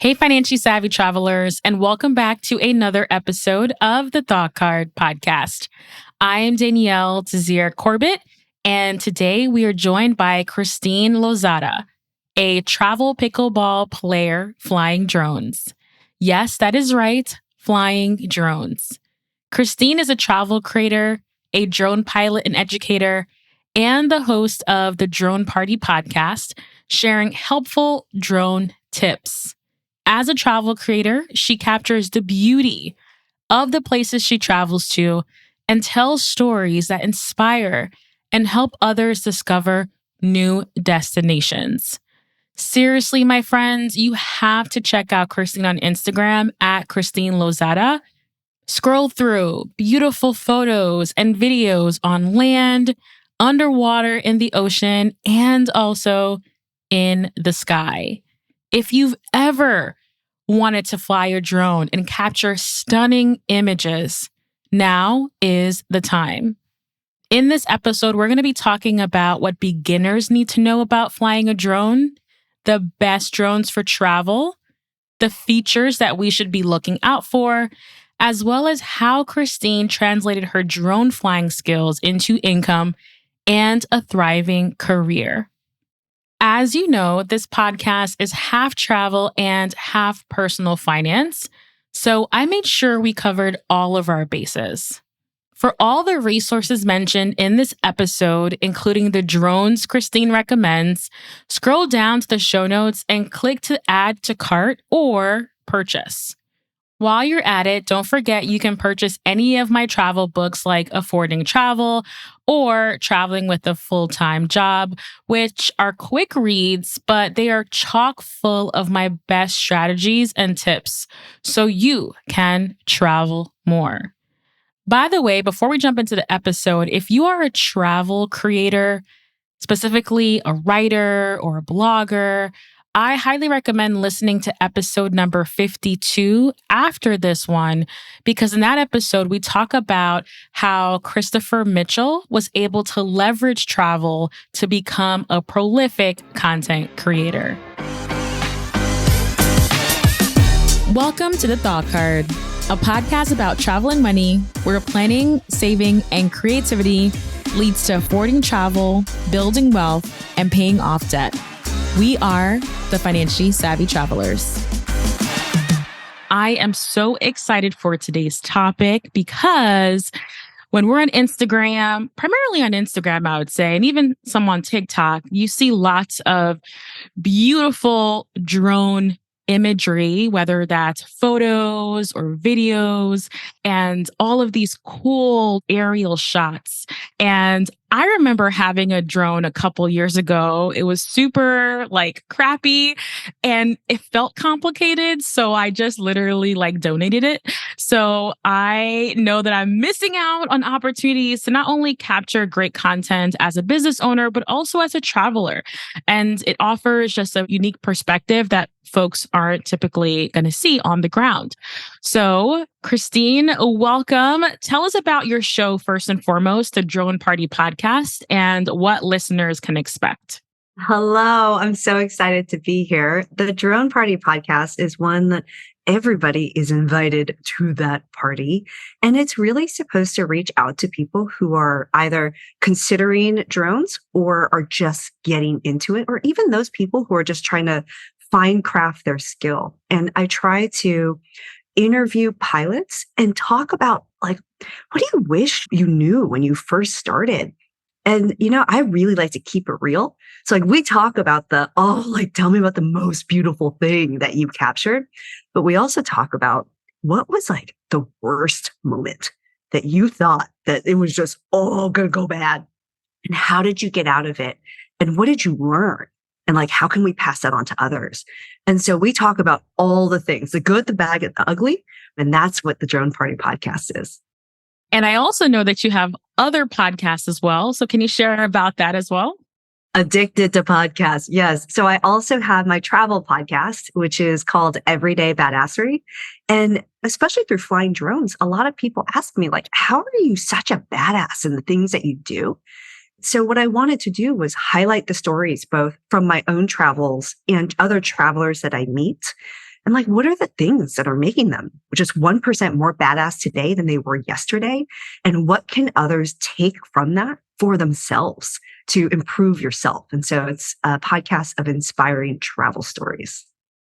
Hey, financially savvy travelers, and welcome back to another episode of the Thought Card podcast. I am Danielle Tzier Corbett, and today we are joined by Christine Lozada, a travel pickleball player flying drones. Yes, that is right, flying drones. Christine is a travel creator, a drone pilot and educator, and the host of the Drone Party podcast, sharing helpful drone tips. As a travel creator, she captures the beauty of the places she travels to and tells stories that inspire and help others discover new destinations. Seriously, my friends, you have to check out Christine on Instagram at Christine Lozada. Scroll through beautiful photos and videos on land, underwater in the ocean, and also in the sky. If you've ever wanted to fly your drone and capture stunning images, now is the time. In this episode, we're going to be talking about what beginners need to know about flying a drone, the best drones for travel, the features that we should be looking out for, as well as how Christine translated her drone flying skills into income and a thriving career. As you know, this podcast is half travel and half personal finance, so I made sure we covered all of our bases. For all the resources mentioned in this episode, including the drones Christine recommends, scroll down to the show notes and click to add to cart or purchase. While you're at it, don't forget you can purchase any of my travel books like Affording Travel or Traveling with a Full-Time Job, which are quick reads, but they are chock full of my best strategies and tips so you can travel more. By the way, before we jump into the episode, if you are a travel creator, specifically a writer or a blogger, I highly recommend listening to episode number 52 after this one, because in that episode, we talk about how Christopher Mitchell was able to leverage travel to become a prolific content creator. Welcome to The Thought Card, a podcast about travel and money, where planning, saving, and creativity leads to affording travel, building wealth, and paying off debt. We are the financially savvy travelers. I am so excited for today's topic because when we're on Instagram, primarily on Instagram, I would say, and even some on TikTok, you see lots of beautiful drone imagery, whether that's photos or videos, and all of these cool aerial shots. And I remember having a drone a couple years ago. It was super crappy and it felt complicated. So I just literally donated it. So I know that I'm missing out on opportunities to not only capture great content as a business owner, but also as a traveler. And it offers just a unique perspective that folks aren't typically going to see on the ground. So, Christine, welcome. Tell us about your show first and foremost, the Drone Party podcast, and what listeners can expect. Hello, I'm so excited to be here. The Drone Party podcast is one that everybody is invited to that party. And it's really supposed to reach out to people who are either considering drones or are just getting into it, or even those people who are just trying to fine craft their skill. And I try to interview pilots and talk about what do you wish you knew when you first started? And, I really like to keep it real. So we talk about tell me about the most beautiful thing that you captured. But we also talk about what was the worst moment that you thought that it was just all going to go bad. And how did you get out of it? And what did you learn? And how can we pass that on to others? And so we talk about all the things, the good, the bad, and the ugly. And that's what the Drone Party podcast is. And I also know that you have other podcasts as well. So can you share about that as well? Addicted to podcasts. Yes. So I also have my travel podcast, which is called Everyday Badassery. And especially through flying drones, a lot of people ask me how are you such a badass in the things that you do? So what I wanted to do was highlight the stories, both from my own travels and other travelers that I meet, And like, what are the things that are making them just 1% more badass today than they were yesterday? And what can others take from that for themselves to improve yourself? And so it's a podcast of inspiring travel stories.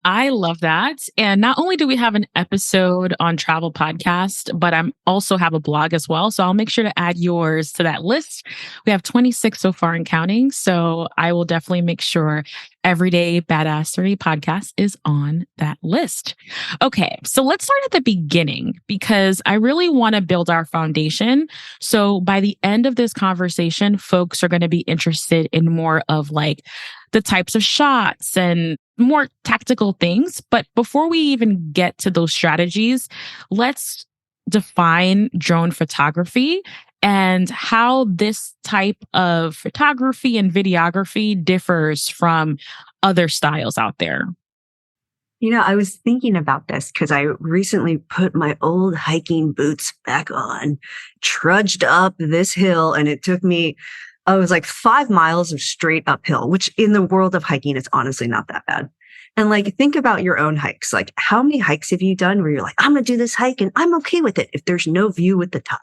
I love that. And not only do we have an episode on travel podcast, but I'm also have a blog as well. So I'll make sure to add yours to that list. We have 26 so far and counting. So I will definitely make sure Everyday Badassery podcast is on that list. Okay. So let's start at the beginning because I really want to build our foundation. So by the end of this conversation, folks are going to be interested in more of like the types of shots and more tactical things. But before we even get to those strategies, let's define drone photography and how this type of photography and videography differs from other styles out there. I was thinking about this because I recently put my old hiking boots back on, trudged up this hill, and it took me, it was like 5 miles of straight uphill, which in the world of hiking, it's honestly not that bad. And like, think about your own hikes. Like, how many hikes have you done where you're like, I'm going to do this hike and I'm okay with it if there's no view at the top,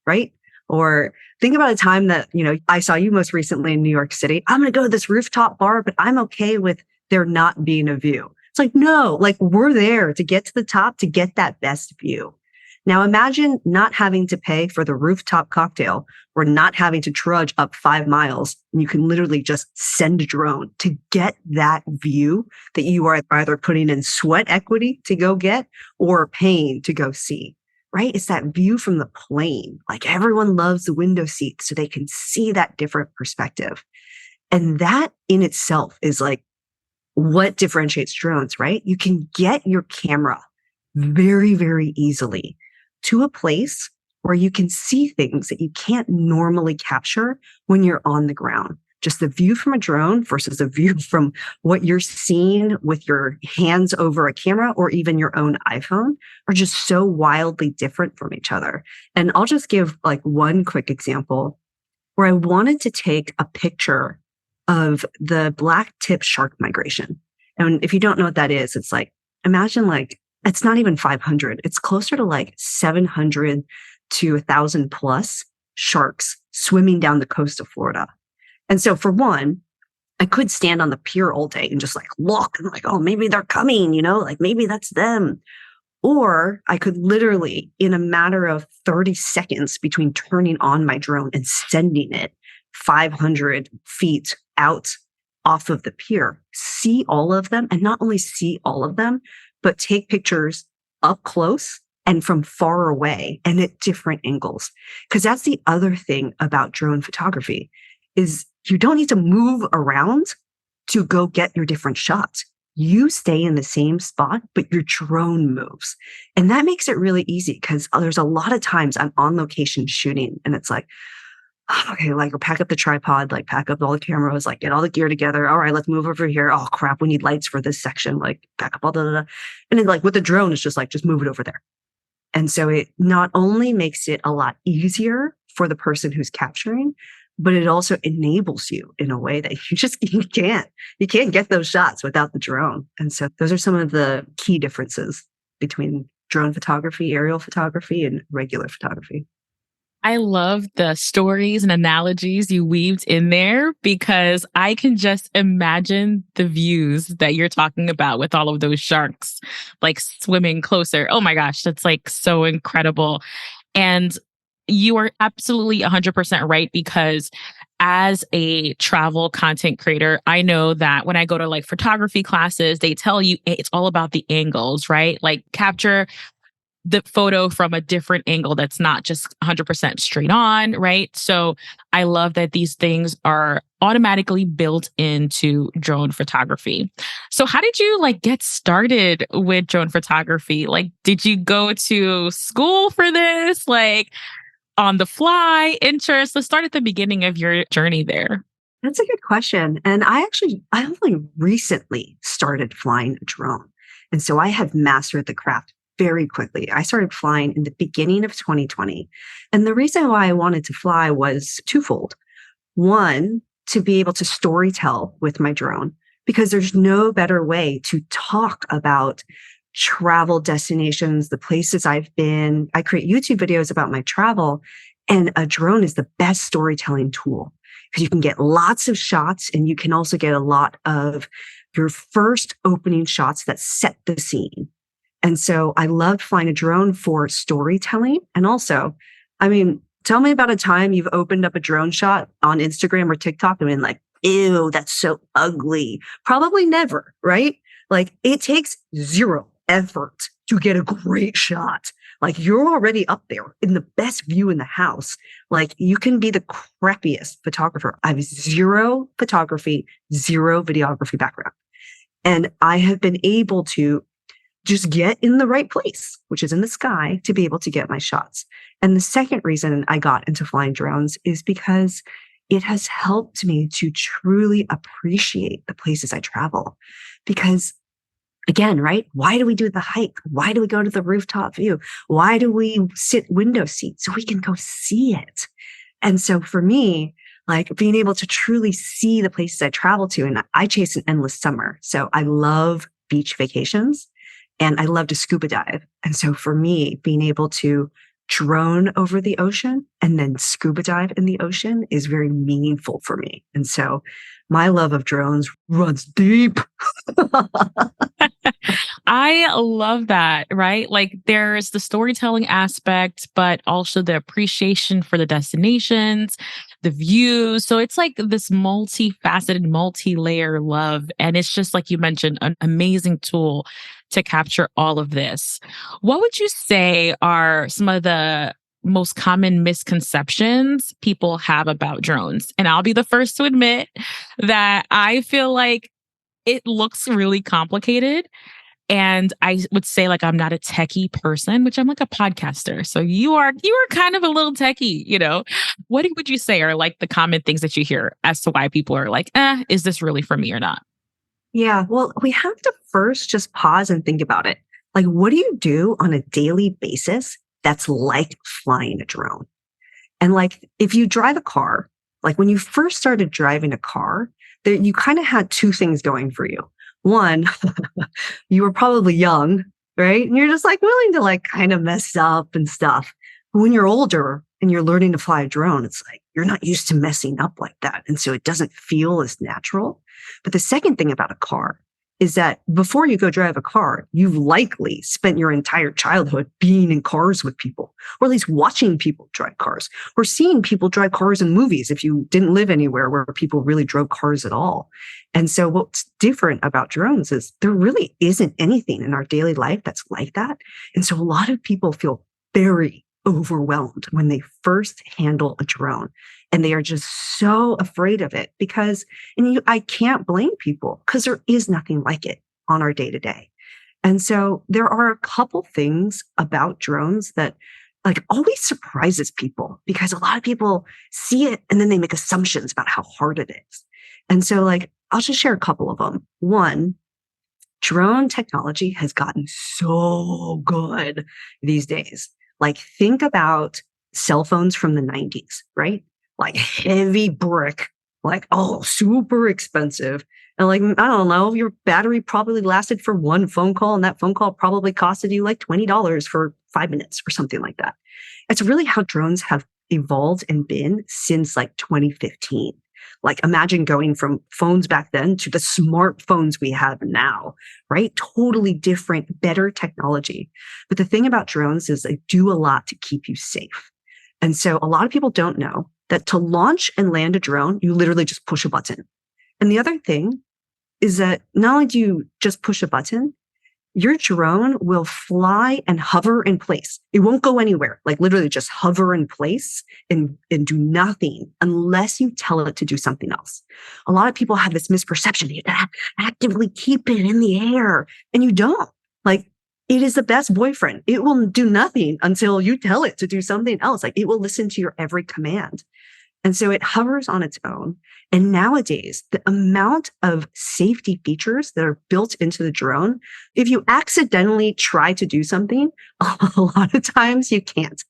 right? Or think about a time that, I saw you most recently in New York City. I'm going to go to this rooftop bar, but I'm okay with there not being a view. It's like, no, like we're there to get to the top to get that best view. Now imagine not having to pay for the rooftop cocktail or not having to trudge up 5 miles. And you can literally just send a drone to get that view that you are either putting in sweat equity to go get or paying to go see, right? It's that view from the plane. Like everyone loves the window seat so they can see that different perspective. And that in itself is like what differentiates drones, right? You can get your camera very, very easily to a place where you can see things that you can't normally capture when you're on the ground. Just the view from a drone versus a view from what you're seeing with your hands over a camera or even your own iPhone are just so wildly different from each other. And I'll just give like one quick example where I wanted to take a picture of the black tip shark migration. And if you don't know what that is, it's like, imagine like, it's not even 500. It's closer to like 700 to 1,000 plus sharks swimming down the coast of Florida. And so for one, I could stand on the pier all day and just like look and like, oh, maybe they're coming, like maybe that's them. Or I could literally, in a matter of 30 seconds between turning on my drone and sending it 500 feet out off of the pier, see all of them, and not only see all of them, but take pictures up close and from far away and at different angles. Because that's the other thing about drone photography is you don't need to move around to go get your different shots. You stay in the same spot, but your drone moves. And that makes it really easy because there's a lot of times I'm on location shooting and it's like, okay, like pack up the tripod, like pack up all the cameras, like get all the gear together. All right, let's move over here. Oh crap, we need lights for this section. Like pack up all the, and then like with the drone, it's just like, just move it over there. And so it not only makes it a lot easier for the person who's capturing, but it also enables you in a way that you can't get those shots without the drone. And so those are some of the key differences between drone photography, aerial photography, and regular photography. I love the stories and analogies you weaved in there because I can just imagine the views that you're talking about with all of those sharks like swimming closer. Oh my gosh, that's like so incredible. And you are absolutely 100% right because as a travel content creator, I know that when I go to like photography classes, they tell you it's all about the angles, right? Like capture the photo from a different angle that's not just 100% straight on, right? So I love that these things are automatically built into drone photography. So how did you like get started with drone photography? Like, did you go to school for this? Like on the fly interest? Let's start at the beginning of your journey there. That's a good question. And I only recently started flying a drone. And so I have mastered the craft very quickly. I started flying in the beginning of 2020. And the reason why I wanted to fly was twofold. One, to be able to storytell with my drone, because there's no better way to talk about travel destinations, the places I've been. I create YouTube videos about my travel, and a drone is the best storytelling tool because you can get lots of shots and you can also get a lot of your first opening shots that set the scene. And so I loved flying a drone for storytelling. And also, I mean, tell me about a time you've opened up a drone shot on Instagram or TikTok and been like, ew, that's so ugly. Probably never, right? Like it takes zero effort to get a great shot. Like you're already up there in the best view in the house. Like you can be the crappiest photographer. I have zero photography, zero videography background. And I have been able to just get in the right place, which is in the sky, to be able to get my shots. And the second reason I got into flying drones is because it has helped me to truly appreciate the places I travel. Because again, right? Why do we do the hike? Why do we go to the rooftop view? Why do we sit window seat? So we can go see it. And so for me, like being able to truly see the places I travel to, and I chase an endless summer. So I love beach vacations and I love to scuba dive. And so for me, being able to drone over the ocean and then scuba dive in the ocean is very meaningful for me. And so my love of drones runs deep. I love that, right? Like there's the storytelling aspect, but also the appreciation for the destinations, the views. So it's like this multifaceted, multi-layer love. And it's just like you mentioned, an amazing tool to capture all of this. What would you say are some of the most common misconceptions people have about drones? And I'll be the first to admit that I feel like it looks really complicated. And I would say like I'm not a techie person, which I'm like a podcaster. So you are kind of a little techie, you know. What would you say are like the common things that you hear as to why people are like, is this really for me or not? Yeah, well, we have to first just pause and think about it. Like, what do you do on a daily basis that's like flying a drone? And like, if you drive a car, like when you first started driving a car, there, you kind of had two things going for you. One, you were probably young, right? And you're just like willing to like kind of mess up and stuff. But when you're older and you're learning to fly a drone, it's like you're not used to messing up like that. And so it doesn't feel as natural. But the second thing about a car is that before you go drive a car, you've likely spent your entire childhood being in cars with people, or at least watching people drive cars, or seeing people drive cars in movies if you didn't live anywhere where people really drove cars at all. And so what's different about drones is there really isn't anything in our daily life that's like that. And so a lot of people feel very overwhelmed when they first handle a drone. And they are just so afraid of it because, I can't blame people because there is nothing like it on our day to day. And so there are a couple things about drones that like always surprises people because a lot of people see it and then they make assumptions about how hard it is. And so like, I'll just share a couple of them. One, drone technology has gotten so good these days. Like think about cell phones from the 90s, right? Like heavy brick, like, oh, super expensive. And like, I don't know, your battery probably lasted for one phone call and that phone call probably costed you like $20 for 5 minutes or something like that. It's really how drones have evolved and been since like 2015. Like imagine going from phones back then to the smartphones we have now, right? Totally different, better technology. But the thing about drones is they do a lot to keep you safe. And so a lot of people don't know that to launch and land a drone, you literally just push a button. And the other thing is that not only do you just push a button, your drone will fly and hover in place. It won't go anywhere, like literally just hover in place and do nothing unless you tell it to do something else. A lot of people have this misperception. You gotta actively keep it in the air and you don't. Like it is the best boyfriend. It will do nothing until you tell it to do something else. Like it will listen to your every command. And so it hovers on its own. And nowadays, the amount of safety features that are built into the drone, if you accidentally try to do something, a lot of times you can't.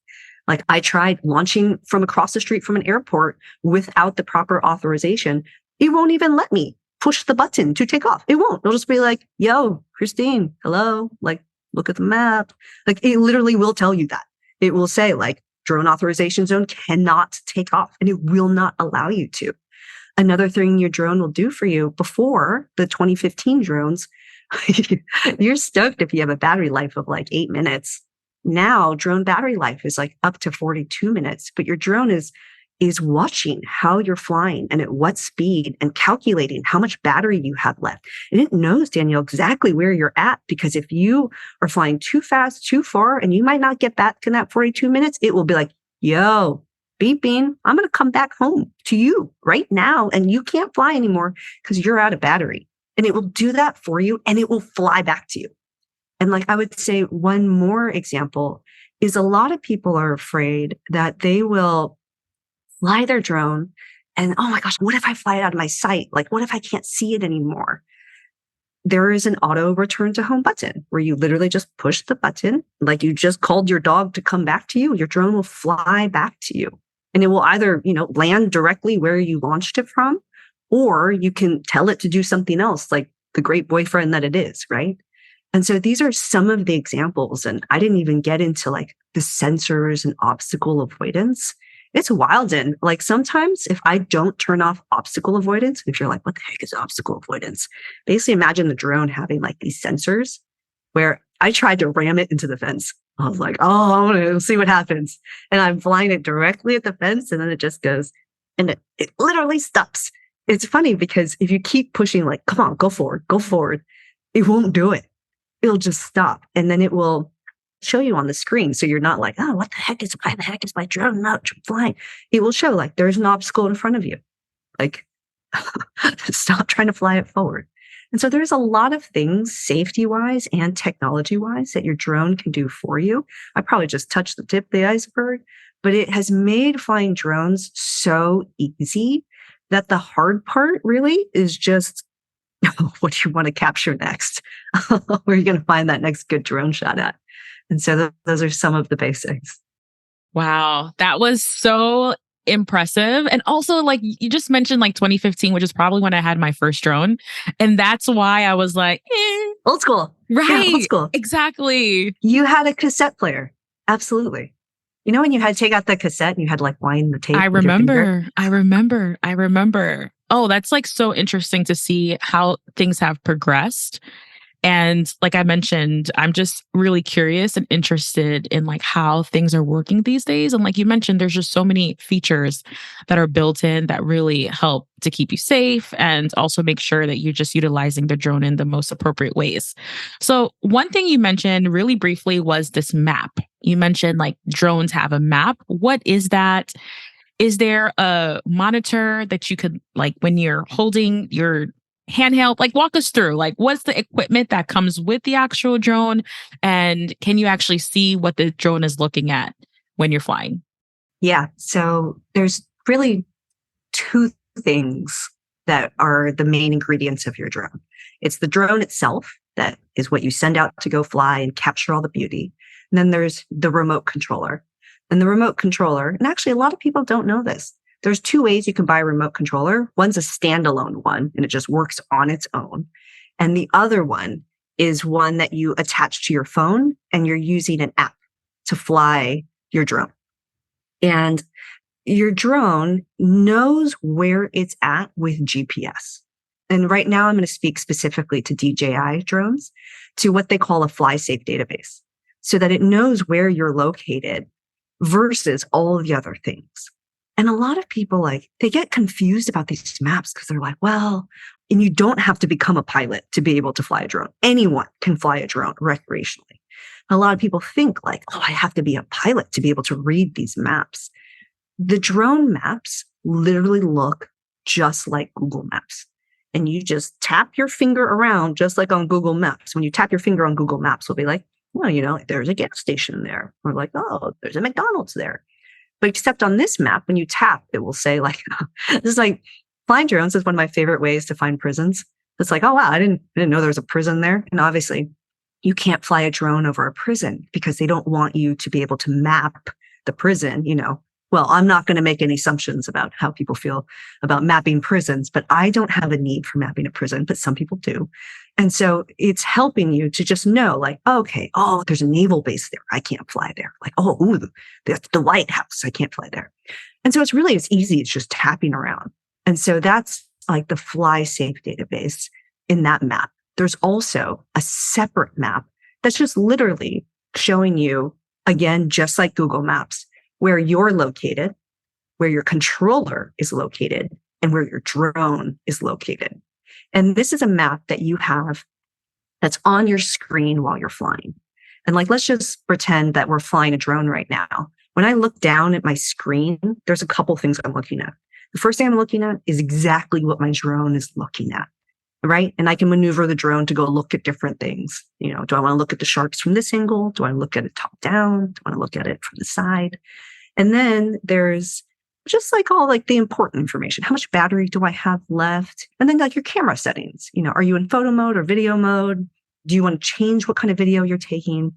Like I tried launching from across the street from an airport without the proper authorization. It won't even let me push the button to take off. It won't. It'll just be like, yo, Christine, hello, like, look at the map. Like, it literally will tell you that. It will say, like, drone authorization zone cannot take off, and it will not allow you to. Another thing your drone will do for you before the 2015 drones, you're stoked if you have a battery life of like 8 minutes. Now, drone battery life is like up to 42 minutes, but your drone is watching how you're flying and at what speed and calculating how much battery you have left. And it knows, Danielle, exactly where you're at, because if you are flying too fast, too far, and you might not get back in that 42 minutes, it will be like, yo, beeping, I'm going to come back home to you right now. And you can't fly anymore because you're out of battery. And it will do that for you, and it will fly back to you. And like I would say, one more example is a lot of people are afraid that they will fly their drone and, oh my gosh, what if I fly it out of my sight? Like, what if I can't see it anymore? There is an auto return to home button where you literally just push the button, like you just called your dog to come back to you. Your drone will fly back to you, and it will either, land directly where you launched it from, or you can tell it to do something else, like the great boyfriend that it is, right? And so these are some of the examples. And I didn't even get into like the sensors and obstacle avoidance. It's wild. And like sometimes if I don't turn off obstacle avoidance, if you're like, what the heck is obstacle avoidance? Basically imagine the drone having like these sensors where I tried to ram it into the fence. I was like, oh, I want to see what happens. And I'm flying it directly at the fence, and then it just goes, and it literally stops. It's funny because if you keep pushing, like, come on, go forward, it won't do it. It'll just stop. And then it will show you on the screen. So you're not like, oh, why the heck is my drone not flying? It will show like there's an obstacle in front of you. Like, stop trying to fly it forward. And so there's a lot of things safety-wise and technology-wise that your drone can do for you. I probably just touched the tip of the iceberg, but it has made flying drones so easy that the hard part really is just what do you want to capture next? Where are you going to find that next good drone shot at? And so those are some of the basics. Wow, that was so impressive. And also, like, you just mentioned like 2015, which is probably when I had my first drone. And that's why I was like, old school. Right. Yeah, old school. Exactly. You had a cassette player. Absolutely. You know, when you had to take out the cassette and you had to like wind the tape. I remember. Oh, that's like so interesting to see how things have progressed. And like I mentioned, I'm just really curious and interested in like how things are working these days. And like you mentioned, there's just so many features that are built in that really help to keep you safe and also make sure that you're just utilizing the drone in the most appropriate ways. So one thing you mentioned really briefly was this map. You mentioned like drones have a map. What is that? Is there a monitor that you could, like, when you're holding your handheld, like, walk us through, like, what's the equipment that comes with the actual drone? And can you actually see what the drone is looking at when you're flying? Yeah. So there's really two things that are the main ingredients of your drone. It's the drone itself, that is what you send out to go fly and capture all the beauty. And then there's the remote controller. And the remote controller, and actually a lot of people don't know this. There's two ways you can buy a remote controller. One's a standalone one, and it just works on its own. And the other one is one that you attach to your phone, and you're using an app to fly your drone. And your drone knows where it's at with GPS. And right now I'm going to speak specifically to DJI drones, to what they call a fly safe database, so that it knows where you're located versus all of the other things. And a lot of people, like, they get confused about these maps because they're like, well, and you don't have to become a pilot to be able to fly a drone. Anyone can fly a drone recreationally. A lot of people think like, oh, I have to be a pilot to be able to read these maps. The drone maps literally look just like Google Maps. And you just tap your finger around just like on Google Maps. When you tap your finger on Google Maps, it'll be like, well, there's a gas station there. Or like, oh, there's a McDonald's there. But except on this map, when you tap, it will say like, this is like, flying drones is one of my favorite ways to find prisons. It's like, oh, wow, I didn't know there was a prison there. And obviously you can't fly a drone over a prison because they don't want you to be able to map the prison, well, I'm not going to make any assumptions about how people feel about mapping prisons, but I don't have a need for mapping a prison, but some people do. And so it's helping you to just know, like, okay, oh, there's a naval base there. I can't fly there. Like, oh, ooh, that's the White House. I can't fly there. And so it's really as easy as just tapping around. And so that's like the Fly Safe database in that map. There's also a separate map that's just literally showing you, again, just like Google Maps, where you're located, where your controller is located, and where your drone is located. And this is a map that you have that's on your screen while you're flying. And like, let's just pretend that we're flying a drone right now. When I look down at my screen, there's a couple things I'm looking at. The first thing I'm looking at is exactly what my drone is looking at, right? And I can maneuver the drone to go look at different things. You know, do I want to look at the sharks from this angle? Do I look at it top down? Do I want to look at it from the side? And then there's just like all like the important information. How much battery do I have left? And then like your camera settings. You know, are you in photo mode or video mode? Do you want to change what kind of video you're taking?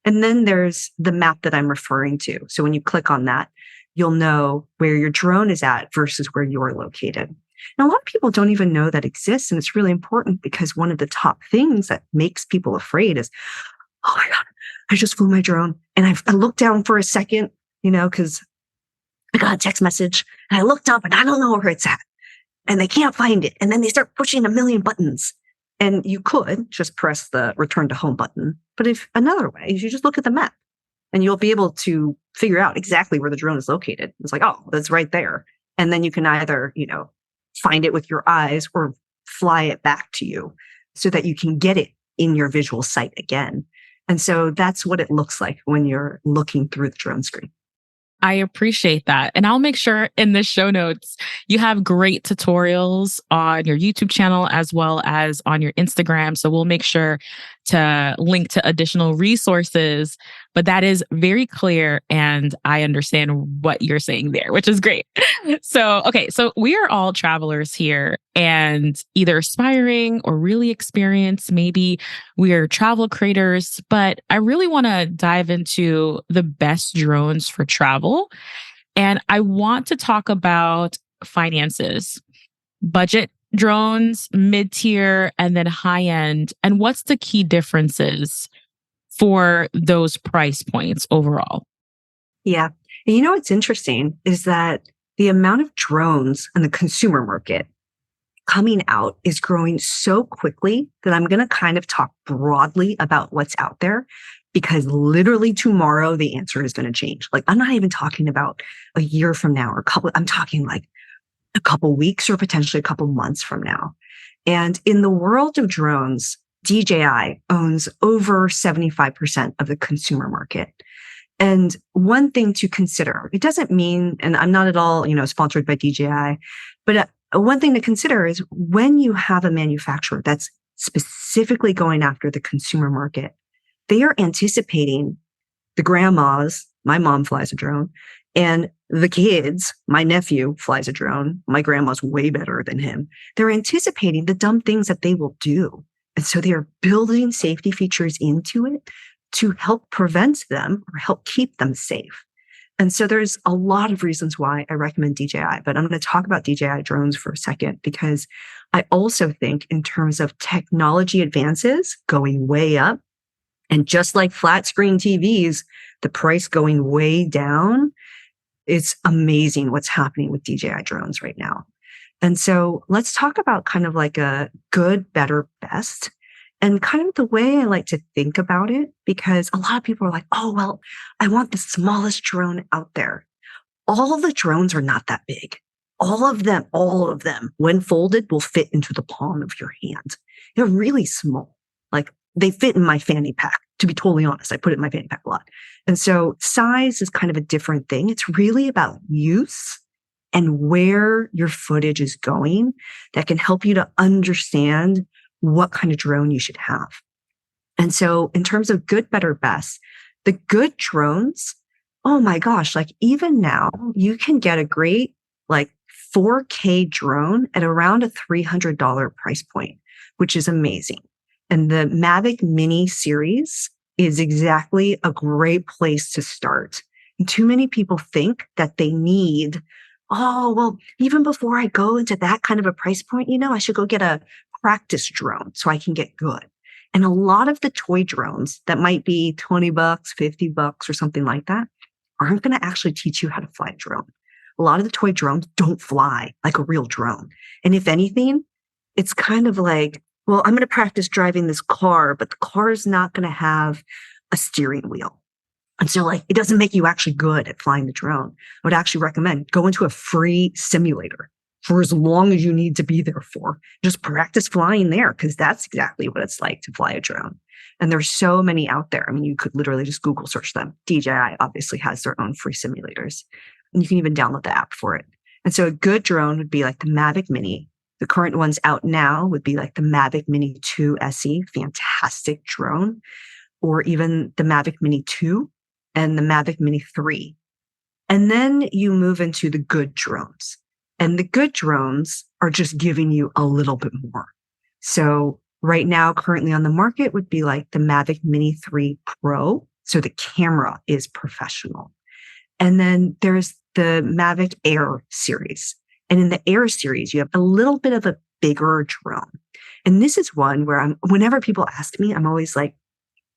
And then there's the map that I'm referring to. So when you click on that, you'll know where your drone is at versus where you're located. Now, a lot of people don't even know that exists. And it's really important because one of the top things that makes people afraid is, oh my God, I just flew my drone and I looked down for a second, you know, because I got a text message and I looked up and I don't know where it's at and they can't find it. And then they start pushing a million buttons. And you could just press the return to home button. But if another way is you just look at the map and you'll be able to figure out exactly where the drone is located. It's like, oh, that's right there. And then you can either, you know, find it with your eyes or fly it back to you so that you can get it in your visual sight again. And so that's what it looks like when you're looking through the drone screen. I appreciate that. And I'll make sure in the show notes, you have great tutorials on your YouTube channel as well as on your Instagram. So we'll make sure to link to additional resources. But that is very clear. And I understand what you're saying there, which is great. So, okay. So we are all travelers here and either aspiring or really experienced. Maybe we are travel creators, but I really want to dive into the best drones for travel. And I want to talk about finances, budget drones, mid-tier, and then high-end. And what's the key differences for those price points overall? Yeah. And you know what's interesting is that the amount of drones in the consumer market coming out is growing so quickly that I'm going to kind of talk broadly about what's out there because literally tomorrow the answer is going to change. Like I'm not even talking about a year from now or I'm talking like a couple weeks or potentially a couple months from now. And in the world of drones, DJI owns over 75% of the consumer market. And one thing to consider, it doesn't mean, and I'm not at all, you know, sponsored by DJI, but one thing to consider is when you have a manufacturer that's specifically going after the consumer market, they are anticipating the grandmas, my mom flies a drone, and the kids, my nephew flies a drone. My grandma's way better than him. They're anticipating the dumb things that they will do. And so they are building safety features into it to help prevent them or help keep them safe. And so there's a lot of reasons why I recommend DJI, but I'm going to talk about DJI drones for a second because I also think in terms of technology advances going way up, and just like flat screen TVs, the price going way down, it's amazing what's happening with DJI drones right now. And so let's talk about kind of like a good, better, best. And kind of the way I like to think about it, because a lot of people are like, oh, well, I want the smallest drone out there. All the drones are not that big. All of them, when folded, will fit into the palm of your hand. They're really small. Like they fit in my fanny pack. To be totally honest, I put it in my fanny pack a lot. And so size is kind of a different thing. It's really about use and where your footage is going that can help you to understand what kind of drone you should have. And so in terms of good, better, best, the good drones, oh my gosh, like even now you can get a great like 4K drone at around a $300 price point, which is amazing. And the Mavic Mini series is exactly a great place to start. And too many people think that they need, oh, well, even before I go into that kind of a price point, I should go get a practice drone so I can get good. And a lot of the toy drones that might be $20, $50 or something like that aren't going to actually teach you how to fly a drone. A lot of the toy drones don't fly like a real drone. And if anything, it's kind of like, well, I'm going to practice driving this car, but the car is not going to have a steering wheel. And so like, it doesn't make you actually good at flying the drone. I would actually recommend go into a free simulator for as long as you need to be there for. Just practice flying there because that's exactly what it's like to fly a drone. And there's so many out there. I mean, you could literally just Google search them. DJI obviously has their own free simulators. And you can even download the app for it. And so a good drone would be like the Mavic Mini. The current ones out now would be like the Mavic Mini 2 SE, fantastic drone, or even the Mavic Mini 2 and the Mavic Mini 3. And then you move into the good drones. And the good drones are just giving you a little bit more. So right now, currently on the market would be like the Mavic Mini 3 Pro. So the camera is professional. And then there's the Mavic Air series. And in the Air series, you have a little bit of a bigger drone. And this is one where whenever people ask me, I'm always like,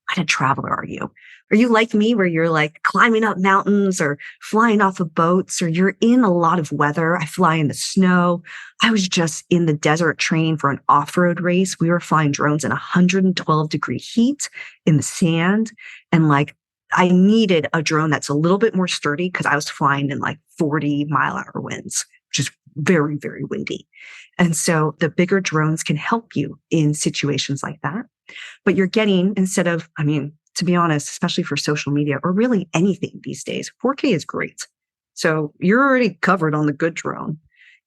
what kind of traveler are you? Are you like me where you're like climbing up mountains or flying off of boats, or you're in a lot of weather? I fly in the snow. I was just in the desert training for an off-road race. We were flying drones in 112-degree heat in the sand. And like, I needed a drone that's a little bit more sturdy because I was flying in like 40-mile-hour winds, which is very, very windy. And so the bigger drones can help you in situations like that. But you're getting, instead of, to be honest, especially for social media or really anything these days, 4K is great. So you're already covered on the good drone.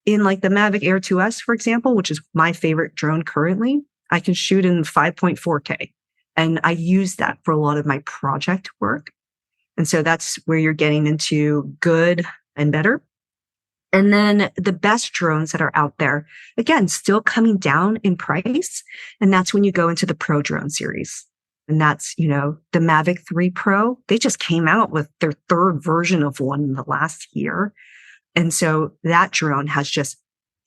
In like the Mavic Air 2S, for example, which is my favorite drone currently, I can shoot in 5.4K. And I use that for a lot of my project work. And so that's where you're getting into good and better. And then the best drones that are out there, again, still coming down in price. And that's when you go into the Pro drone series. And that's, the Mavic 3 Pro. They just came out with their third version of one in the last year. And so that drone has just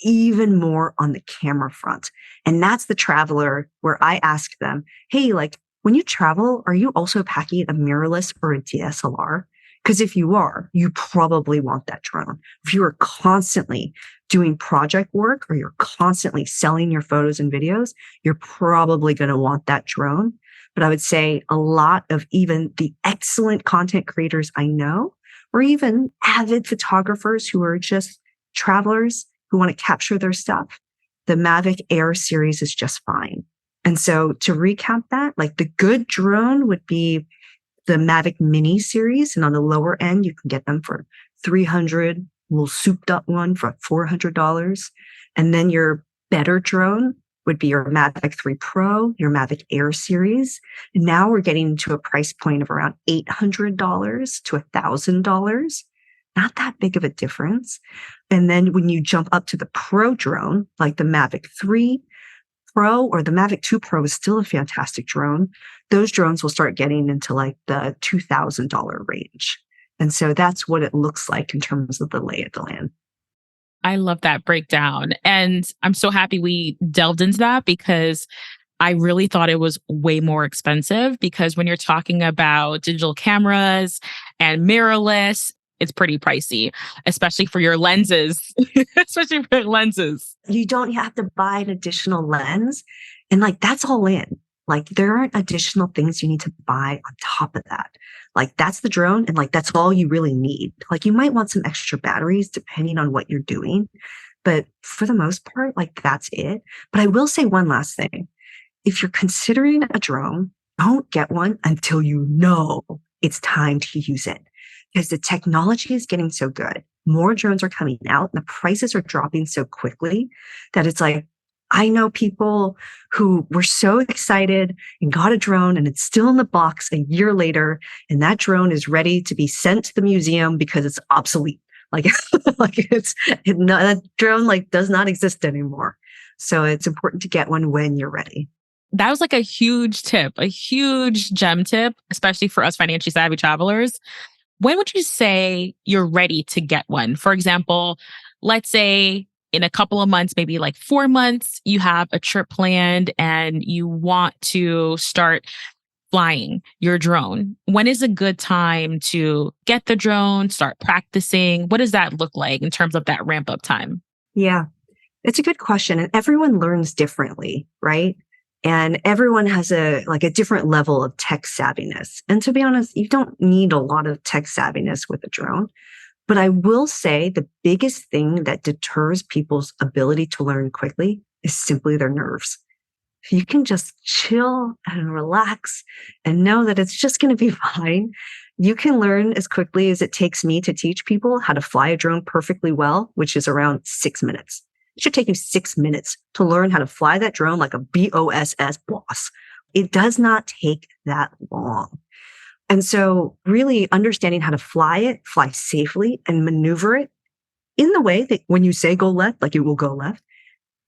even more on the camera front. And that's the traveler where I ask them, hey, like when you travel, are you also packing a mirrorless or a DSLR? Because if you are, you probably want that drone. If you are constantly doing project work or you're constantly selling your photos and videos, you're probably going to want that drone. But I would say a lot of even the excellent content creators I know, or even avid photographers who are just travelers who want to capture their stuff, the Mavic Air series is just fine. And so to recap that, like the good drone would be the Mavic Mini series. And on the lower end, you can get them for $300, a little souped up one for $400. And then your better drone would be your Mavic 3 Pro, your Mavic Air series. And now we're getting to a price point of around $800 to $1,000. Not that big of a difference. And then when you jump up to the Pro drone, like the Mavic 3 Pro or the Mavic 2 Pro is still a fantastic drone. Those drones will start getting into like the $2,000 range. And so that's what it looks like in terms of the lay of the land. I love that breakdown. And I'm so happy we delved into that because I really thought it was way more expensive, because when you're talking about digital cameras and mirrorless, it's pretty pricey, especially for your lenses, especially for lenses. You don't have to buy an additional lens. And like, that's all in. Like, there aren't additional things you need to buy on top of that. Like, that's the drone. And like, that's all you really need. Like, you might want some extra batteries depending on what you're doing. But for the most part, like, that's it. But I will say one last thing. If you're considering a drone, don't get one until you know it's time to use it. Because the technology is getting so good. More drones are coming out and the prices are dropping so quickly that it's like, I know people who were so excited and got a drone and it's still in the box a year later. And that drone is ready to be sent to the museum because it's obsolete. Like, that drone like does not exist anymore. So it's important to get one when you're ready. That was like a huge tip, a huge gem tip, especially for us financially savvy travelers. When would you say you're ready to get one? For example, let's say in a couple of months, maybe like 4 months, you have a trip planned and you want to start flying your drone. When is a good time to get the drone, start practicing? What does that look like in terms of that ramp up time? Yeah, it's a good question. And everyone learns differently, right? And everyone has a different level of tech savviness. And to be honest, you don't need a lot of tech savviness with a drone. But I will say the biggest thing that deters people's ability to learn quickly is simply their nerves. If you can just chill and relax and know that it's just going to be fine, you can learn as quickly as it takes me to teach people how to fly a drone perfectly well, which is around 6 minutes. It should take you 6 minutes to learn how to fly that drone like a boss. It does not take that long. And so really understanding how to fly it, fly safely and maneuver it in the way that when you say go left, like it will go left,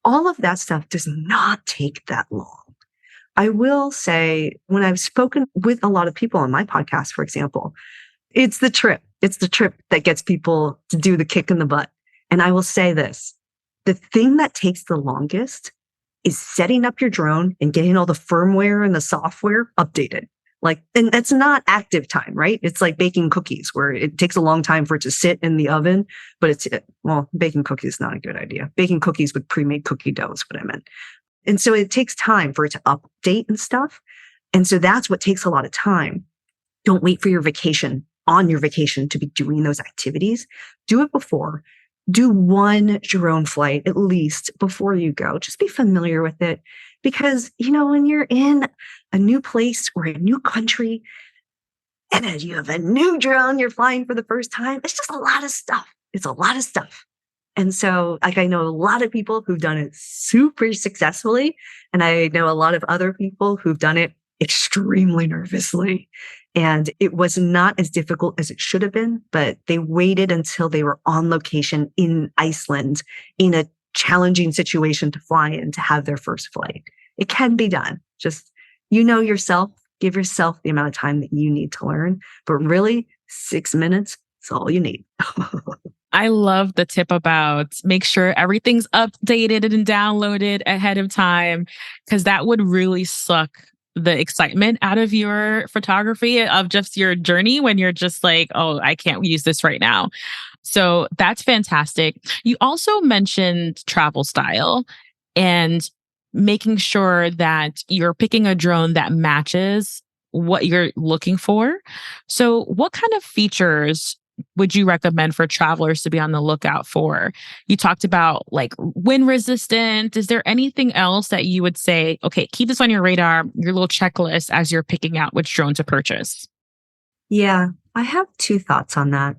all of that stuff does not take that long. I will say when I've spoken with a lot of people on my podcast, for example, it's the trip. It's the trip that gets people to do the kick in the butt. And I will say this, the thing that takes the longest is setting up your drone and getting all the firmware and the software updated. And that's not active time, right? It's like baking cookies where it takes a long time for it to sit in the oven, but baking cookies is not a good idea. Baking cookies with pre-made cookie dough is what I meant. And so it takes time for it to update and stuff. And so that's what takes a lot of time. Don't wait for on your vacation to be doing those activities. Do it before. Do one drone flight at least before you go. Just be familiar with it. Because, when you're in a new place or a new country and as you have a new drone you're flying for the first time, it's just a lot of stuff. It's a lot of stuff. And so, I know a lot of people who've done it super successfully. And I know a lot of other people who've done it extremely nervously. And it was not as difficult as it should have been, but they waited until they were on location in Iceland in a challenging situation to fly in to have their first flight. It can be done. Just, yourself, give yourself the amount of time that you need to learn. But really, 6 minutes is all you need. I love the tip about make sure everything's updated and downloaded ahead of time, because that would really suck the excitement out of your photography, of just your journey when you're just like, oh, I can't use this right now. So that's fantastic. You also mentioned travel style and making sure that you're picking a drone that matches what you're looking for. So, what kind of features would you recommend for travelers to be on the lookout for? You talked about like wind resistant. Is there anything else that you would say, okay, keep this on your radar, your little checklist as you're picking out which drone to purchase? Yeah, I have two thoughts on that.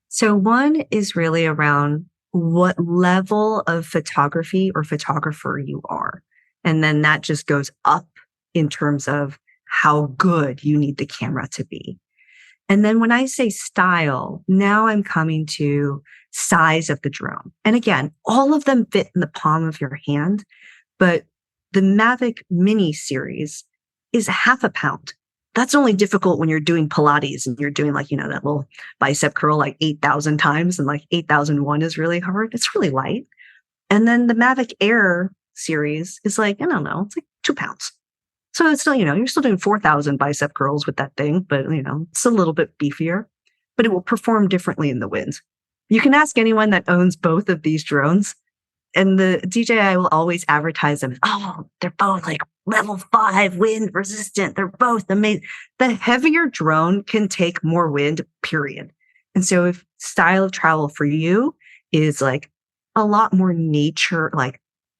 So one is really around what level of photography or photographer you are. And then that just goes up in terms of how good you need the camera to be. And then when I say style, now I'm coming to size of the drone. And again, all of them fit in the palm of your hand, but the Mavic Mini series is half a pound. That's only difficult when you're doing Pilates and you're doing that little bicep curl 8,000 times and 8,001 is really hard. It's really light. And then the Mavic Air series is I don't know, it's 2 pounds. So it's still, you're still doing 4,000 bicep curls with that thing, but it's a little bit beefier, but it will perform differently in the wind. You can ask anyone that owns both of these drones, and the DJI will always advertise them. Oh, they're both level 5 wind resistant. They're both amazing. The heavier drone can take more wind, period. And so if style of travel for you is a lot more nature,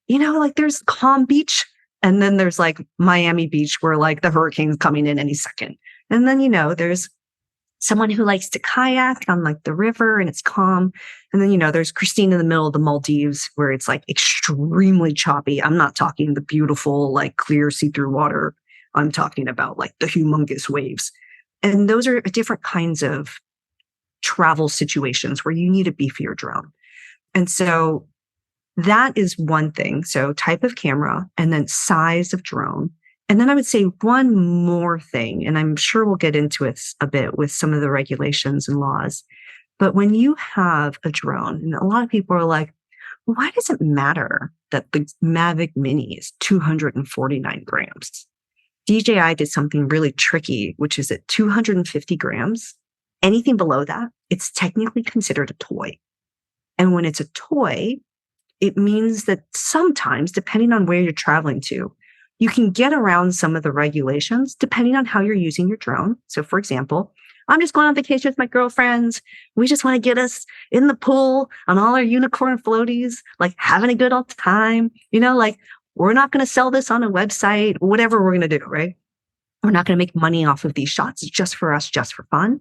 there's Calm Beach. And then there's Miami Beach where the hurricane's coming in any second. And then, there's someone who likes to kayak on the river and it's calm. And then, there's Christine in the middle of the Maldives where it's extremely choppy. I'm not talking the beautiful, clear see-through water. I'm talking about the humongous waves. And those are different kinds of travel situations where you need a beefier drone. And so that is one thing. So type of camera and then size of drone. And then I would say one more thing, and I'm sure we'll get into it a bit with some of the regulations and laws. But when you have a drone, and a lot of people are like, why does it matter that the Mavic Mini is 249 grams? DJI did something really tricky, which is at 250 grams, anything below that, it's technically considered a toy. And when it's a toy, it means that sometimes, depending on where you're traveling to, you can get around some of the regulations depending on how you're using your drone. So, for example, I'm just going on vacation with my girlfriends. We just want to get us in the pool on all our unicorn floaties, like having a good old time. Like we're not going to sell this on a website, whatever we're going to do, right? We're not going to make money off of these shots just for us, just for fun.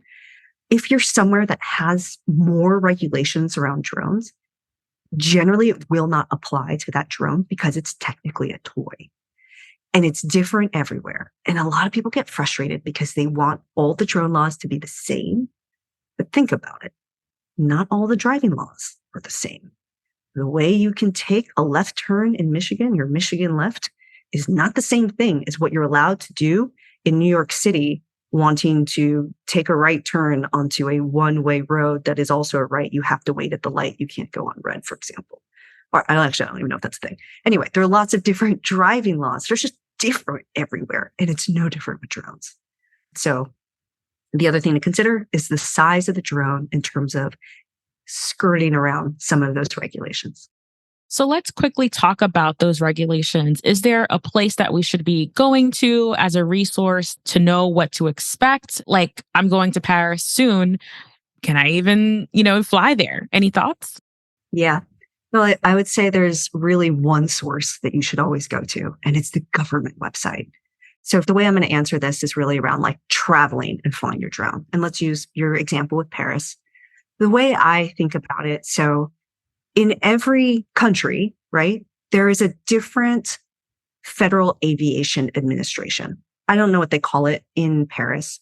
If you're somewhere that has more regulations around drones, generally it will not apply to that drone because it's technically a toy. And it's different everywhere. And a lot of people get frustrated because they want all the drone laws to be the same. But think about it. Not all the driving laws are the same. The way you can take a left turn in Michigan, your Michigan left, is not the same thing as what you're allowed to do in New York City, wanting to take a right turn onto a one-way road that is also a right. You have to wait at the light. You can't go on red, for example. Or I don't even know if that's a thing. Anyway, there are lots of different driving laws. There's just different everywhere, and it's no different with drones. So the other thing to consider is the size of the drone in terms of skirting around some of those regulations. So let's quickly talk about those regulations. Is there a place that we should be going to as a resource to know what to expect? Like, I'm going to Paris soon. Can I even, fly there? Any thoughts? Yeah. Well, I would say there's really one source that you should always go to, and it's the government website. So the way I'm going to answer this is really around like traveling and flying your drone. And let's use your example with Paris. The way I think about it, so in every country, right, there is a different Federal Aviation Administration. I don't know what they call it in Paris,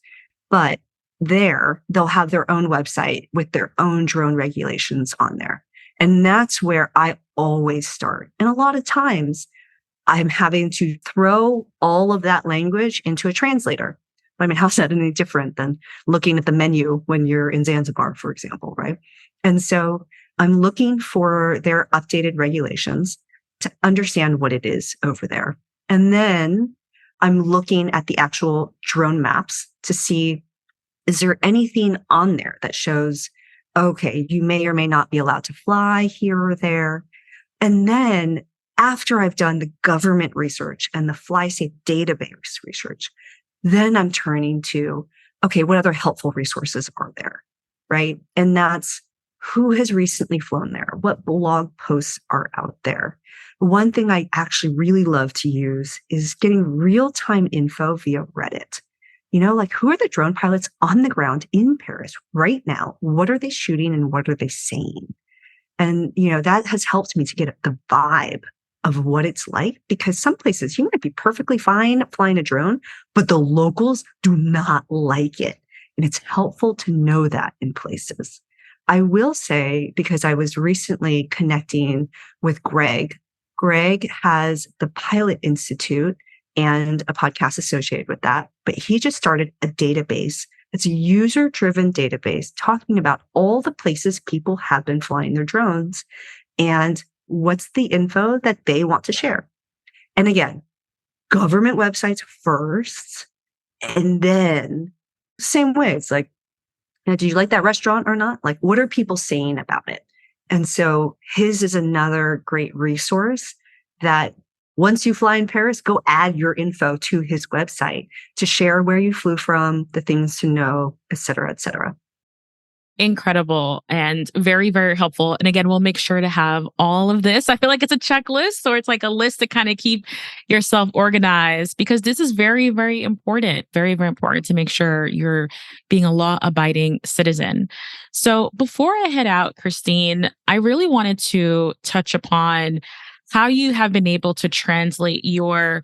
but they'll have their own website with their own drone regulations on there. And that's where I always start. And a lot of times I'm having to throw all of that language into a translator. I mean, how's that any different than looking at the menu when you're in Zanzibar, for example, right? And so I'm looking for their updated regulations to understand what it is over there. And then I'm looking at the actual drone maps to see, is there anything on there that shows, okay, you may or may not be allowed to fly here or there. And then after I've done the government research and the FlySafe database research, then I'm turning to, okay, what other helpful resources are there, right? And that's who has recently flown there? What blog posts are out there? One thing I actually really love to use is getting real-time info via Reddit. Like who are the drone pilots on the ground in Paris right now? What are they shooting and what are they saying? And, that has helped me to get the vibe of what it's like, because some places you might be perfectly fine flying a drone, but the locals do not like it. And it's helpful to know that in places. I will say, because I was recently connecting with Greg. Greg has the Pilot Institute and a podcast associated with that, but he just started a database. It's a user-driven database talking about all the places people have been flying their drones and what's the info that they want to share. And again, government websites first, and then same way. It's like, now, do you like that restaurant or not? Like, what are people saying about it? And so his is another great resource that once you fly in Paris, go add your info to his website to share where you flew from, the things to know, et cetera, et cetera. Incredible and very, very helpful. And again, we'll make sure to have all of this. I feel like it's a checklist or it's like a list to kind of keep yourself organized, because this is very, very important, very, very important to make sure you're being a law abiding citizen. So before I head out, Christine, I really wanted to touch upon how you have been able to translate your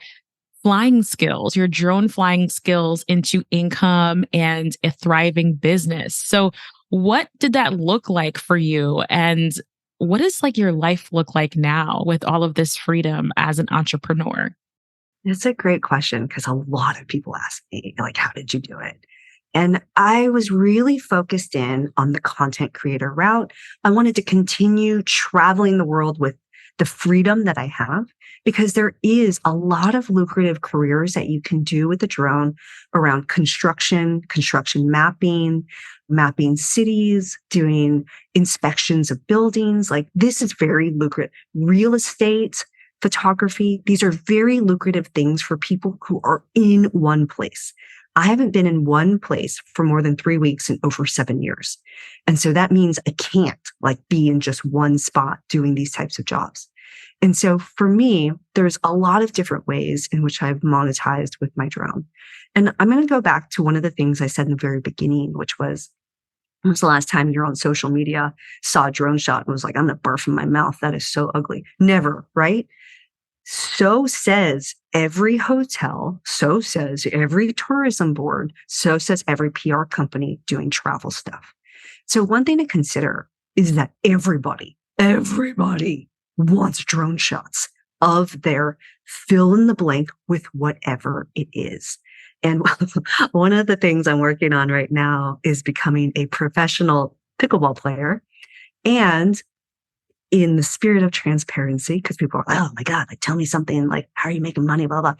flying skills, your drone flying skills into income and a thriving business. So what did that look like for you? And what does like your life look like now with all of this freedom as an entrepreneur? It's a great question because a lot of people ask me, like, how did you do it? And I was really focused in on the content creator route. I wanted to continue traveling the world with the freedom that I have because there is a lot of lucrative careers that you can do with the drone around construction mapping, mapping cities, doing inspections of buildings. Like this is very lucrative. Real estate, photography, these are very lucrative things for people who are in one place. I haven't been in one place for more than 3 weeks in over 7 years. And so that means I can't like be in just one spot doing these types of jobs. And so for me, there's a lot of different ways in which I've monetized with my drone. And I'm going to go back to one of the things I said in the very beginning, which was, when was the last time you're on social media, saw a drone shot and was like, I'm going to barf in my mouth. That is so ugly. Never, right? So says every hotel, so says every tourism board, so says every PR company doing travel stuff. So one thing to consider is that everybody wants drone shots of their fill in the blank with whatever it is. And one of the things I'm working on right now is becoming a professional pickleball player. And in the spirit of transparency, because people are like, oh my God, like tell me something, like, how are you making money, blah, blah.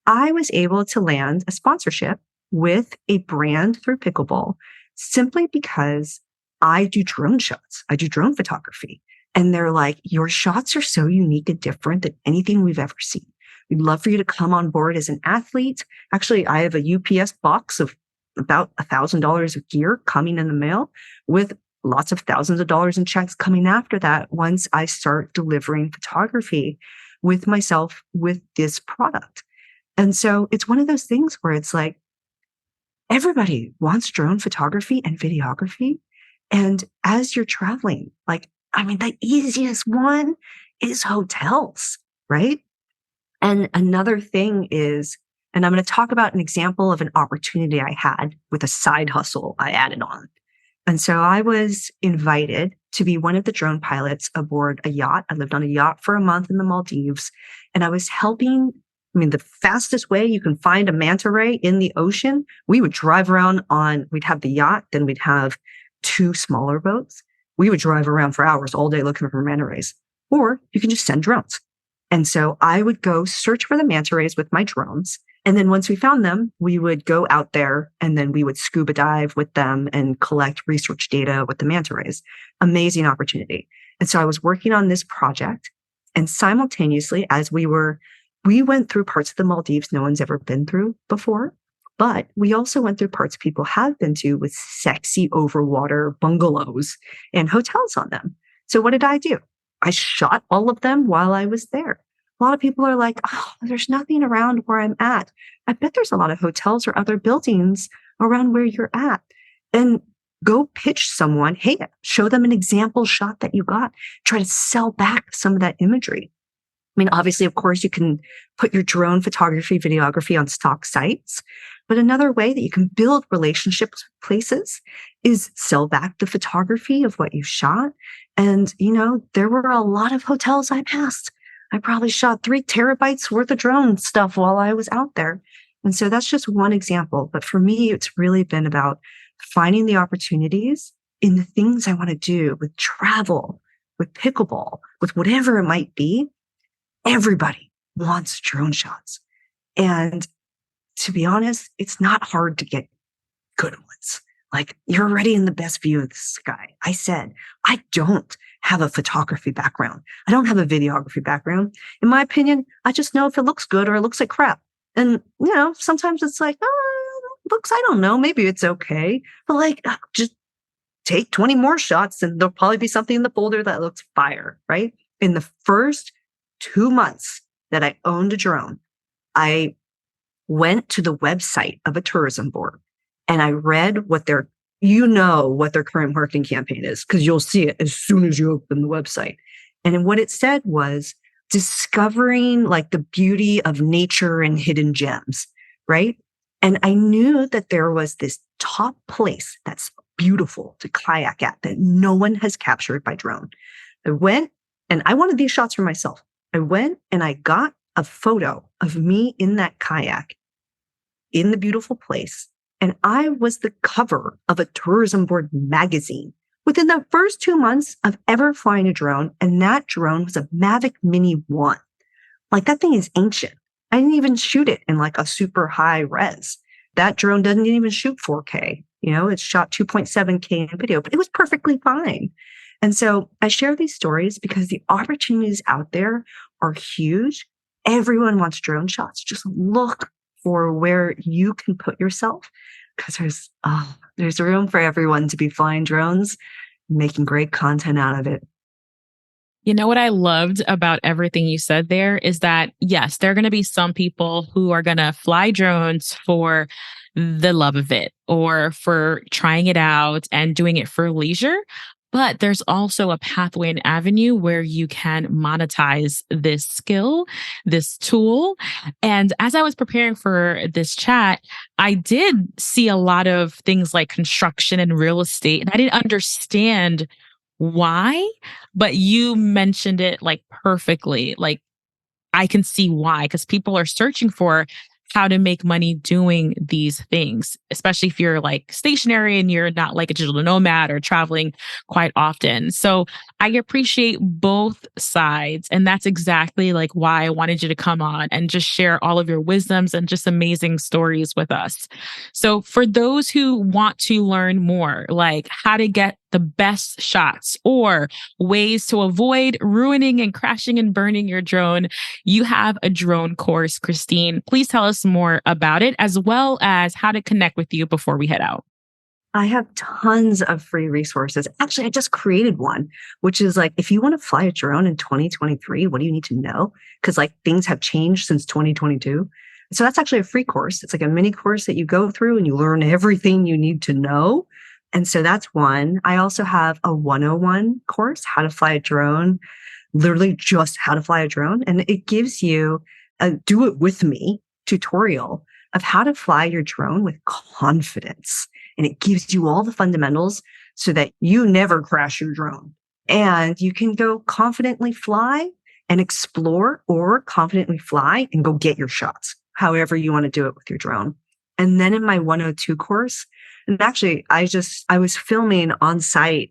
I was able to land a sponsorship with a brand through pickleball simply because I do drone shots. I do drone photography. And they're like, your shots are so unique and different than anything we've ever seen. We'd love for you to come on board as an athlete. Actually, I have a UPS box of about $1,000 of gear coming in the mail with lots of thousands of dollars in checks coming after that once I start delivering photography with myself with this product. And so it's one of those things where it's like, everybody wants drone photography and videography. And as you're traveling, like, I mean, the easiest one is hotels, right? And another thing is, and I'm going to talk about an example of an opportunity I had with a side hustle I added on. And so I was invited to be one of the drone pilots aboard a yacht. I lived on a yacht for a month in the Maldives, and I was helping. I mean, the fastest way you can find a manta ray in the ocean, we would drive around we'd have the yacht, then we'd have 2 smaller boats. We would drive around for hours all day looking for manta rays, or you can just send drones. And so I would go search for the manta rays with my drones. And then once we found them, we would go out there and then we would scuba dive with them and collect research data with the manta rays. Amazing opportunity. And so I was working on this project, and simultaneously as we went through parts of the Maldives no one's ever been through before, but we also went through parts people have been to with sexy overwater bungalows and hotels on them. So what did I do? I shot all of them while I was there. A lot of people are like, oh, there's nothing around where I'm at. I bet there's a lot of hotels or other buildings around where you're at. And go pitch someone, hey, show them an example shot that you got. Try to sell back some of that imagery. I mean, obviously, of course, you can put your drone photography, videography on stock sites. But another way that you can build relationships with places is sell back the photography of what you shot. And, there were a lot of hotels I passed. I probably shot 3 terabytes worth of drone stuff while I was out there. And so that's just one example. But for me, it's really been about finding the opportunities in the things I want to do with travel, with pickleball, with whatever it might be. Everybody wants drone shots. And to be honest, it's not hard to get good ones. Like, you're already in the best view of the sky. I said, I don't have a photography background. I don't have a videography background. In my opinion, I just know if it looks good or it looks like crap. And, sometimes it's like, I don't know, maybe it's okay. But like, just take 20 more shots and there'll probably be something in the folder that looks fire, right? In the first 2 months that I owned a drone, I went to the website of a tourism board and I read what their current marketing campaign is, because you'll see it as soon as you open the website. And what it said was discovering like the beauty of nature and hidden gems, right? And I knew that there was this top place that's beautiful to kayak at that no one has captured by drone. I went and I wanted these shots for myself. I went and I got a photo of me in that kayak in the beautiful place. And I was the cover of a tourism board magazine within the first 2 months of ever flying a drone. And that drone was a Mavic Mini 1. Like that thing is ancient. I didn't even shoot it in like a super high res. That drone doesn't even shoot 4K. It shot 2.7K in video, but it was perfectly fine. And so I share these stories because the opportunities out there are huge. Everyone wants drone shots. Just look for where you can put yourself, because there's room for everyone to be flying drones, making great content out of it. You know what I loved about everything you said there is that, yes, there are going to be some people who are going to fly drones for the love of it or for trying it out and doing it for leisure. But there's also a pathway and avenue where you can monetize this skill, this tool. And as I was preparing for this chat, I did see a lot of things like construction and real estate, and I didn't understand why, but you mentioned it like perfectly. Like I can see why, because people are searching for how to make money doing these things, especially if you're like stationary and you're not like a digital nomad or traveling quite often. So I appreciate both sides. And that's exactly like why I wanted you to come on and just share all of your wisdoms and just amazing stories with us. So for those who want to learn more, like how to get the best shots or ways to avoid ruining and crashing and burning your drone, you have a drone course, Christine. Please tell us more about it, as well as how to connect with you before we head out. I have tons of free resources. Actually, I just created one, which is like, if you want to fly a drone in 2023, what do you need to know? Because like things have changed since 2022. So that's actually a free course. It's like a mini course that you go through and you learn everything you need to know. And so that's one. I also have a 101 course, how to fly a drone, literally just how to fly a drone. And it gives you a do it with me tutorial of how to fly your drone with confidence. And it gives you all the fundamentals so that you never crash your drone. And you can go confidently fly and explore, or confidently fly and go get your shots, however you want to do it with your drone. And then in my 102 course, and actually I was filming on site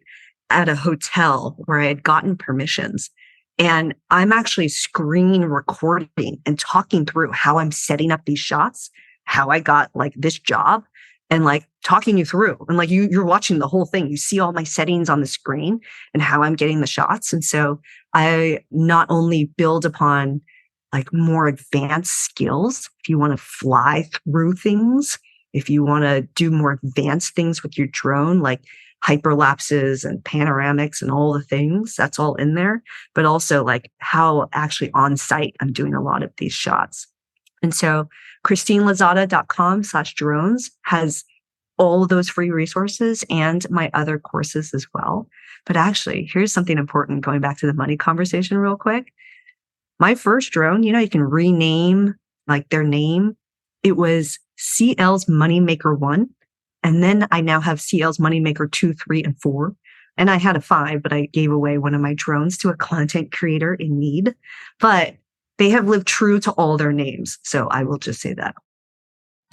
at a hotel where I had gotten permissions. And I'm actually screen recording and talking through how I'm setting up these shots, how I got like this job, and like talking you through. And like you're watching the whole thing. You see all my settings on the screen and how I'm getting the shots. And so I not only build upon like more advanced skills, if you want to fly through things, if you want to do more advanced things with your drone, like hyperlapses and panoramics and all the things, that's all in there. But also like how actually on site I'm doing a lot of these shots. And so ChristineLozada.com/drones has all of those free resources and my other courses as well. But actually, here's something important, going back to the money conversation real quick. My first drone, you can rename like their name. It was CL's Moneymaker 1. And then I now have CL's Moneymaker 2, 3, and 4. And I had a 5, but I gave away one of my drones to a content creator in need. But they have lived true to all their names. So I will just say that.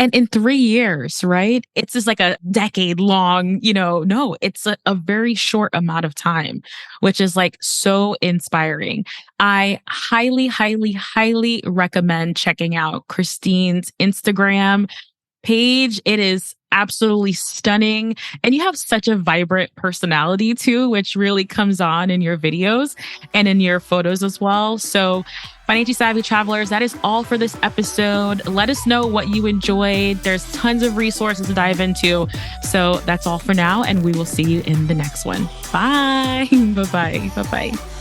And in 3 years, right? It's just like a decade long, no, it's a very short amount of time, which is like so inspiring. I highly, highly, highly recommend checking out Christine's Instagram page. It is absolutely stunning. And you have such a vibrant personality too, which really comes on in your videos and in your photos as well. So financially savvy travelers, that is all for this episode. Let us know what you enjoyed. There's tons of resources to dive into. So that's all for now. And we will see you in the next one. Bye. Bye-bye. Bye-bye.